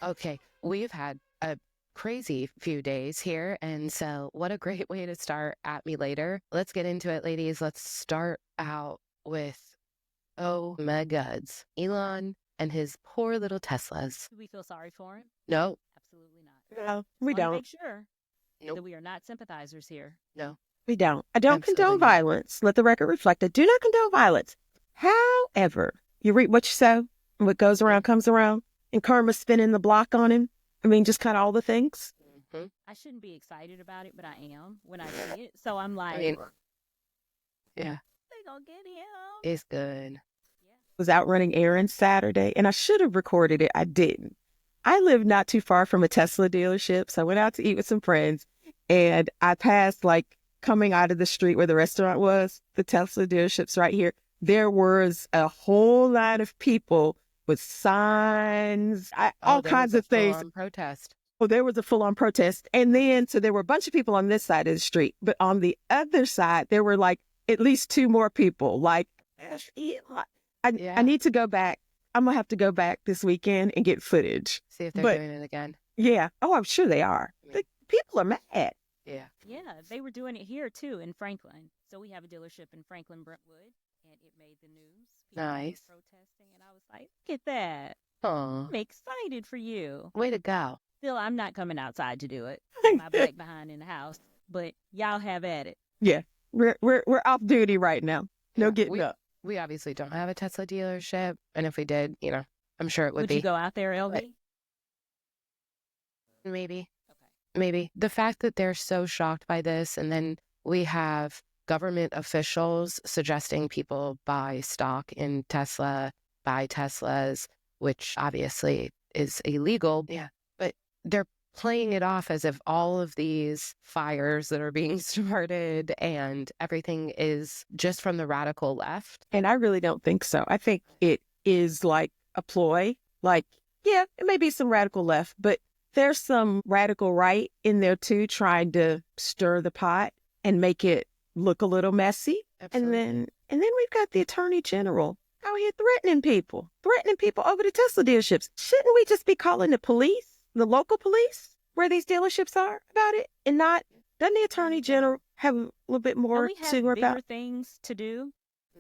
Okay, we've had a crazy few days here, and so what a great way to start At Me Later. Let's get into it, ladies. Let's start out with, oh my gods, Elon and his poor little Teslas. Do we feel sorry for him? No, Absolutely not. No, Just we want to don't. make sure Nope. that we are not sympathizers here. no, We don't. I don't absolutely condone not. violence. Let the record reflect. I do not condone violence. However, you reap what you sow, and what goes around comes around, and karma's spinning the block on him. I mean, just kind of all the things. Mhm. I shouldn't be excited about it, but I am when I see it. So I'm like, I mean, yeah, they gonna get him. it's good. Was out running errands Saturday, and I should have recorded it. I didn't. I live not too far from a Tesla dealership, so I went out to eat with some friends, and I passed, like, coming out of the street where the restaurant was, the Tesla dealership's right here. There was a whole lot of people with signs, all There was kinds a of things. full-on protest. Well, there was a full-on protest. And then, so there were a bunch of people on this side of the street, but on the other side, there were like at least two more people. Like, Yeah. I need to go back. I'm gonna have to go back this weekend and get footage. See if they're But- doing it again. Yeah. Oh, I'm sure they are. The people are mad. Yeah. Yeah, they were doing it here too in Franklin. So we have a dealership in Franklin, Brentwood, and it made the news. People were Nice. protesting, and I was like, look at that. Oh, I'm excited for you. way to go. Still, I'm not coming outside to do it. Leave my black behind in the house. But y'all have at it. Yeah. We're off duty right now. No Yeah, getting up. We obviously don't have a Tesla dealership, and if we did, I'm sure it would Would be. you go out there, LB? Maybe. Okay. Maybe. The fact that they're so shocked by this, and then we have government officials suggesting people buy stock in Tesla, buy Teslas, which obviously is illegal. Yeah. But they're playing it off as if all of these fires that are being started and everything is just from the radical left. And I really don't think so. I think it is like a ploy. Like, yeah, it may be some radical left, but there's some radical right in there too, trying to stir the pot and make it look a little messy. And then we've got the attorney general out here threatening people over the Tesla dealerships. Shouldn't we just be calling the police, the local police, where these dealerships are about it? And not, doesn't the attorney general have a little bit more we have to worry bigger about? things to do.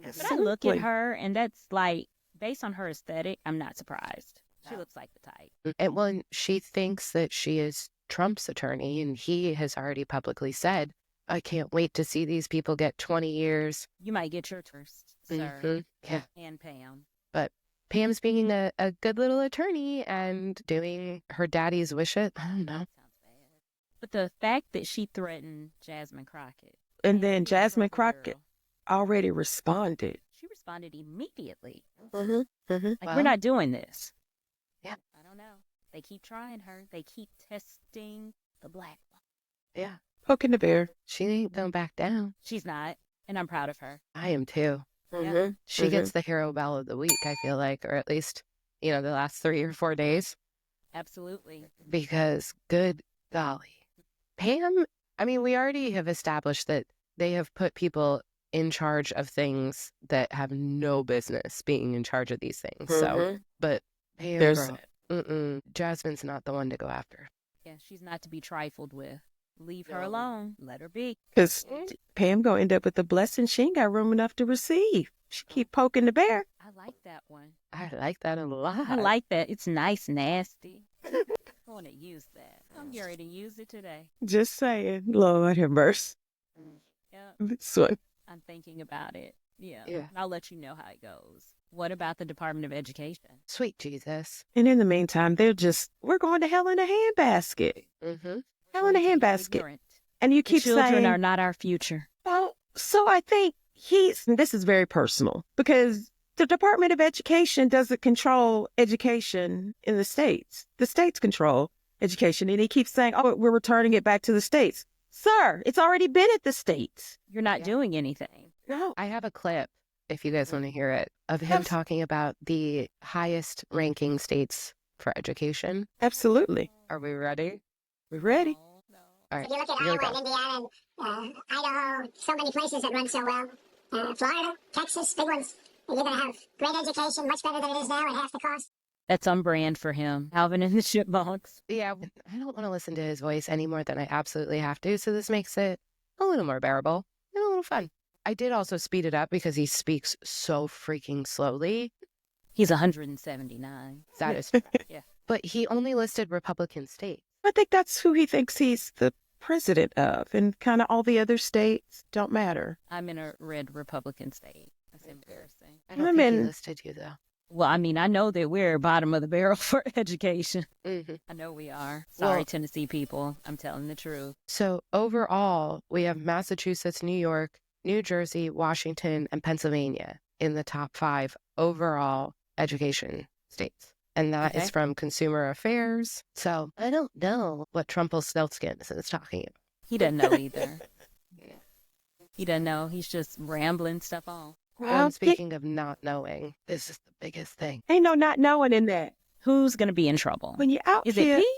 But I look at her, and that's like, based on her aesthetic, I'm not surprised. She looks like the type. And when she thinks that she is Trump's attorney, and he has already publicly said, I can't wait to see these people get 20 years. You might get your first, sir, Mhm. Yeah. and Pam. Pam's being a good little attorney and doing her daddy's wishes. I don't know. Sounds bad. But the fact that she threatened Jasmine Crockett. And man, then she's a Jasmine trouble Crockett girl. already responded. She responded immediately. Mm-hmm. Like, we're not doing this. Yeah. I don't know. They keep trying her. They keep testing the black one. Yeah. Poking the bear. She ain't going back down. She's not, and I'm proud of her. I am too. Yeah. She gets the hero bell of the week, I feel like, or at least, the last 3 or 4 days. Absolutely. Because good golly. Pam, I mean, we already have established that they have put people in charge of things that have no business being in charge of these things. So, but Pam, There's- girl, Jasmine's not the one to go after. Yeah, she's not to be trifled with. Leave her alone. Let her be. Because Pam gonna end up with a blessing she ain't got room enough to receive. She keep poking the bear. I like that one. I like that a lot. I like that. It's nice, nasty. I want to use that. I'm getting ready to use it today. Just saying. Lord have mercy. Yeah, This one. I'm thinking about it. Yeah. Yeah. I'll let you know how it goes. What about the Department of Education? Sweet Jesus. And in the meantime, we're going to hell in a handbasket. Mm-hmm. Hell in a Going to be handbasket. ignorant. And you The keep children saying, are not our future. well, so I think this is very personal because the Department of Education doesn't control education in the states. The states control education. And he keeps saying, oh, we're returning it back to the states. Sir, it's already been at the states. You're not Yeah. doing anything. No. I have a clip, if you guys want to hear it, of him Yes. talking about the highest ranking states for education. Absolutely. Are we ready? We're ready. No. All right. If you look at here we Iowa go. and Indiana and Idaho, so many places that run so well. Florida, Texas, big ones. And you're going to have great education, much better than it is now at half the cost. That's on brand for him. Alvin and the Chipmunks. Yeah, I don't want to listen to his voice any more than I absolutely have to, so this makes it a little more bearable and a little fun. I did also speed it up because he speaks so freaking slowly. He's 179. That is, Yeah. But he only listed Republican states. I think that's who he thinks he's the president of, and kind of all the other states don't matter. I'm in a red Republican state. That's embarrassing. I don't think he listed you, though. Well, I mean, I know that we're bottom of the barrel for education. Mm-hmm. I know we are. Sorry, Tennessee people. I'm telling the truth. So overall, we have Massachusetts, New York, New Jersey, Washington, and Pennsylvania in the top 5 overall education states. And that is from Consumer Affairs. So I don't know what Trumpelstiltskin is talking about. He doesn't know either. He doesn't know. He's just rambling stuff off. Well, speaking of not knowing, this is the biggest thing. Ain't no not knowing in that. Who's going to be in trouble? When you're out Is here, it me?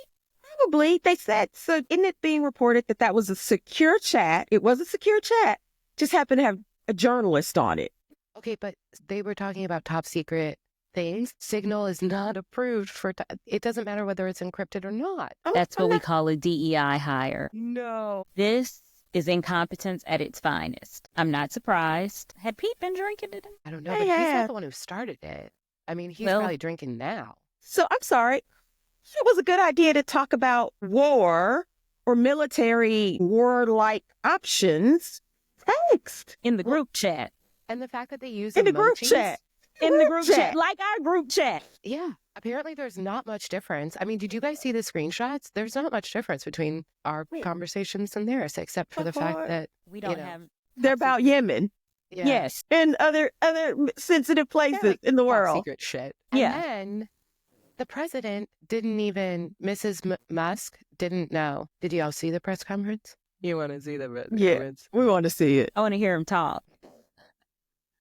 probably, they said. So isn't it being reported that that was a secure chat? It was a secure chat. Just happened to have a journalist on it. Okay, but they were talking about top secret things. Signal is not approved for, it doesn't matter whether it's encrypted or not. That's what we call a DEI hire. No. This is incompetence at its finest. I'm not surprised. Had Pete been drinking today? I don't know, but he's not the one who started it. I mean, he's probably drinking now. So I'm sorry. It was a good idea to talk about war or military war-like options. Text. In the group chat. And the fact that they use In the emojis, group chat. In the group chat. Like our group chat. Yeah. Apparently there's not much difference. I mean, did you guys see the screenshots? There's not much difference between our conversations and theirs, except for the fact that we don't have. They're about Yemen. Yeah. Yes. And other sensitive places in the world. Secret shit. And then the president didn't even, Mrs. Musk didn't know. Did y'all see the press conference? You want to see the press conference? We want to see it. I want to hear him talk.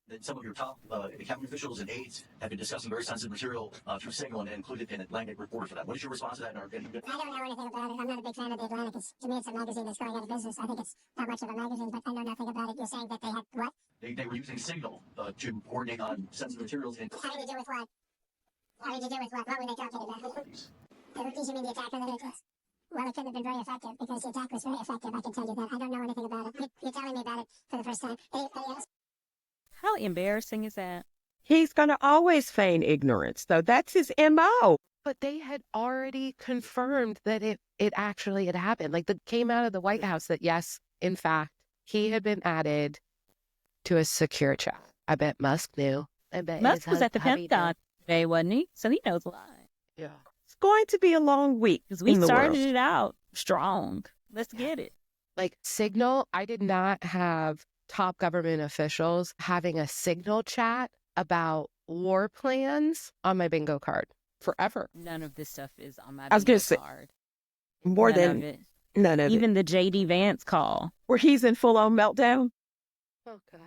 That some of your top cabinet officials and aides have been discussing very sensitive material through Signal and included an Atlantic reporter for that. What is your response to that? I don't know anything about it. I'm not a big fan of the Atlantic. To me, it's a magazine that's going out of business. I think it's not much of a magazine, but I know nothing about it. You're saying that they had what? They were using Signal to coordinate on sensitive materials. Having to do with what? Having to do with what? What were they talking about? These you mean the attack on the Nicholas? Well, it couldn't have been very effective because the attack was very effective. I can tell you that. I don't know anything about it. You're telling me about it for the first time. Anybody else? How embarrassing is that? He's going to always feign ignorance, though. That's his MO. But they had already confirmed that it actually had happened. Like, that came out of the White House that, yes, in fact, he had been added to a secure chat. I bet Musk knew. I bet Musk was at the Pentagon today, wasn't he? So he knows a lot. Yeah. It's going to be a long week. Because we started it out strong. Let's get it. Like, Signal, I did not have top government officials having a Signal chat about war plans on my bingo card forever. None of this stuff is on my I was bingo gonna say, card. more None than of it. none of Even it. the J.D. Vance call. Where he's in full-on meltdown. Oh, God.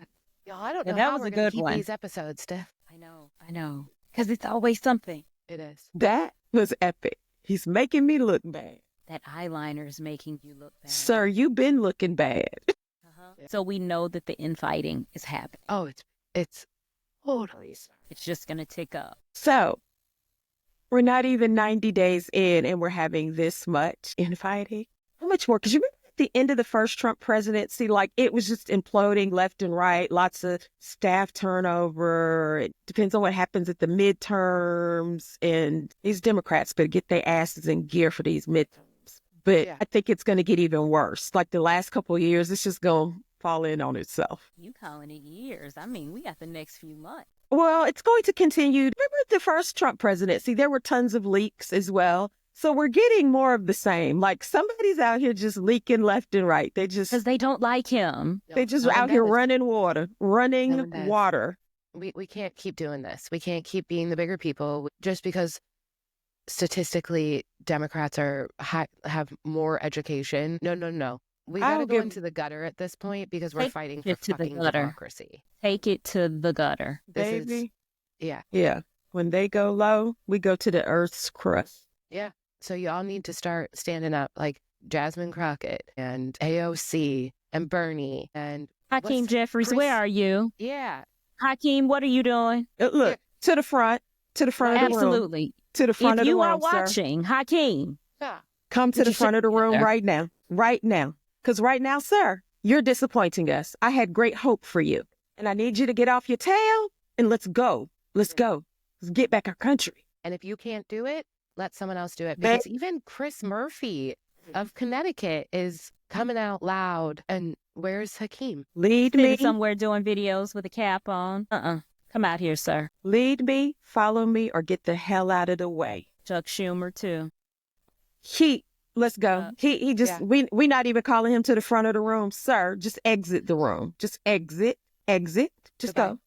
Y'all, I don't know that how was we're a gonna good keep one. these episodes, Steph. I know. Because it's always something. It is. That was epic. He's making me look bad. That eyeliner is making you look bad. Sir, you've been looking bad. So we know that the infighting is happening. Oh, it's totally. It's just going to tick up. So, we're not even 90 days in and we're having this much infighting. How much more? Because you remember at the end of the first Trump presidency, like it was just imploding left and right, lots of staff turnover. It depends on what happens at the midterms. And these Democrats better get their asses in gear for these midterms. But I think it's going to get even worse. Like the last couple of years, it's just going to fall in on itself. You calling it years. I mean, we got the next few months. Well, it's going to continue. Remember the first Trump presidency, there were tons of leaks as well. So we're getting more of the same. Like somebody's out here just leaking left and right. They just, because they don't like him. They just out here running water. We can't keep doing this. We can't keep being the bigger people just because statistically Democrats have more education. No. We got to go into the gutter at this point because we're fighting for fucking democracy. Take it to the gutter. Baby. Yeah. When they go low, we go to the earth's crust. Yeah. So y'all need to start standing up like Jasmine Crockett and AOC and Bernie and Hakeem Jeffries. Where are you? Yeah. Hakeem, what are you doing? Look, to the front of the room. Absolutely. to the front If of the you are room, sir. watching, Hakeem, Yeah. Come to Would the you front sit of the room there? right now. Right now. Because right now, sir, you're disappointing us. I had great hope for you. And I need you to get off your tail and let's go. Let's go. Let's get back our country. And if you can't do it, let someone else do it. Ba- Because even Chris Murphy of Connecticut is coming out loud. And where's Hakeem? Lead sitting me. somewhere doing videos with a cap on. Come out here, sir. Lead me, follow me, or get the hell out of the way. Chuck Schumer, too. Let's go. He just, Yeah. we not even calling him to the front of the room. Sir, just exit the room. Just exit. Just Goodbye. go.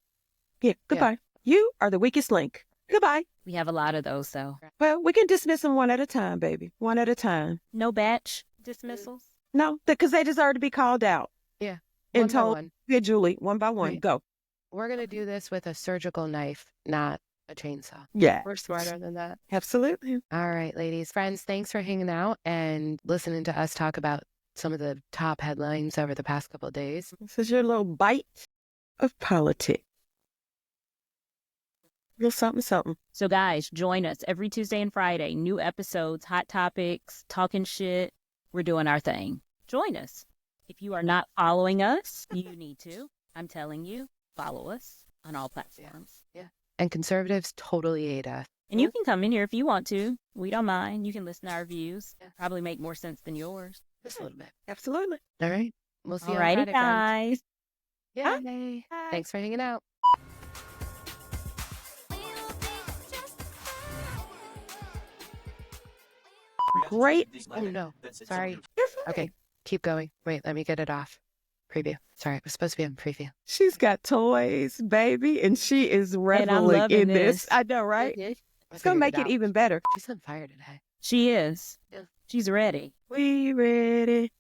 Yeah, goodbye. You are the weakest link. Goodbye. We have a lot of those, though. Well, we can dismiss them one at a time, baby. One at a time. No batch dismissals. No, because they deserve to be called out. Yeah. And One by told one. individually, one by one. Right. Go. We're going to do this with a surgical knife, not a chainsaw. Yeah. We're smarter than that. Absolutely. All right, ladies, friends, thanks for hanging out and listening to us talk about some of the top headlines over the past couple of days. This is your little bite of politics. Little something, something. So, guys, join us every Tuesday and Friday. New episodes, hot topics, talking shit. We're doing our thing. Join us. If you are not following us, you need to. I'm telling you, follow us on all platforms. And conservatives totally hate us. And you can come in here if you want to. We don't mind. You can listen to our views. Probably make more sense than yours. Just a little bit. Absolutely. All right. We'll see you on Alrighty, Friday, friends. guys. Yay. Thanks for hanging out. Great. Oh, no. Sorry. You're fine. Okay. Keep going. Wait, let me get it off. Preview. Sorry, it was supposed to be on preview. She's got toys, baby, and she is reveling loving in this. this. I know, right? It's going to make it even better. She's on fire today. She is. Yeah. She's ready. We ready.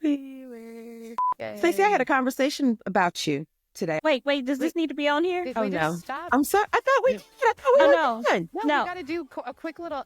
We ready. Stacey, I had a conversation about you today. Wait, does this need to be on here? Did Oh, we no. just stop? I'm sorry. I thought we Yeah. did. I thought we Oh, were no. done. No, No. we got to do a quick little